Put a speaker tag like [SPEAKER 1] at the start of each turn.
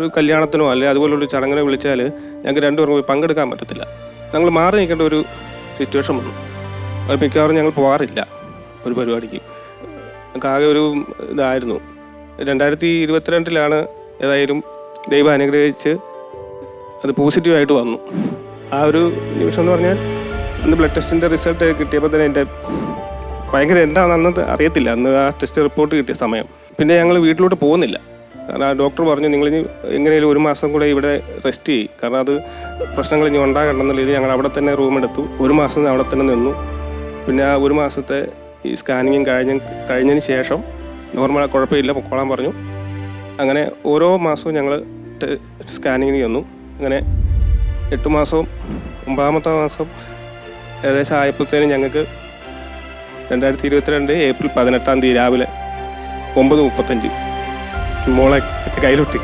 [SPEAKER 1] ഒരു കല്യാണത്തിനോ അല്ലെങ്കിൽ അതുപോലൊരു ചടങ്ങിനോ വിളിച്ചാൽ ഞങ്ങൾക്ക് രണ്ടുപേർക്കും പോയി പങ്കെടുക്കാൻ പറ്റത്തില്ല. ഞങ്ങൾ മാറി നിൽക്കേണ്ട ഒരു സിറ്റുവേഷൻ വന്നു. അത് മിക്കവാറും ഞങ്ങൾ പോകാറില്ല ഒരു പരിപാടിക്ക്. ഞങ്ങൾക്ക് ആകെ ഒരു ഇതായിരുന്നു. 2022 ഏതായാലും ദൈവം അനുഗ്രഹിച്ച് അത് പോസിറ്റീവായിട്ട് വന്നു. ആ ഒരു നിമിഷം എന്ന് പറഞ്ഞാൽ അന്ന് ബ്ലഡ് ടെസ്റ്റിൻ്റെ റിസൾട്ട് കിട്ടിയപ്പോൾ തന്നെ എൻ്റെ ഭയങ്കര എന്താണെന്ന് അറിയത്തില്ല അന്ന് ആ ടെസ്റ്റ് റിപ്പോർട്ട് കിട്ടിയ സമയം. പിന്നെ ഞങ്ങൾ വീട്ടിലോട്ട് പോകുന്നില്ല. കാരണം ആ ഡോക്ടർ പറഞ്ഞു നിങ്ങളിനി എങ്ങനെയാലും 1 മാസം കൂടെ ഇവിടെ റെസ്റ്റ് ചെയ്യും, കാരണം അത് പ്രശ്നങ്ങൾ ഇനി ഉണ്ടാകണമെന്നുള്ള രീതി ഞങ്ങൾ അവിടെ തന്നെ റൂമെടുത്തു. 1 മാസം അവിടെ തന്നെ നിന്നു. പിന്നെ ആ 1 മാസത്തെ ഈ സ്കാനിങ്ങും കഴിഞ്ഞതിന് ശേഷം നോർമൽ കുഴപ്പമില്ല പൊക്കോളാൻ പറഞ്ഞു. അങ്ങനെ ഓരോ മാസവും ഞങ്ങൾ സ്കാനിങ്ങിന് ചെന്നു. അങ്ങനെ 8 മാസവും 9ാമത്തെ മാസം ഏകദേശം ആയപ്പോഴത്തേനും ഞങ്ങൾക്ക് 2022 ഏപ്രിൽ 18 രാവിലെ 9:35 മോളെ കയ്യിലൊട്ടി.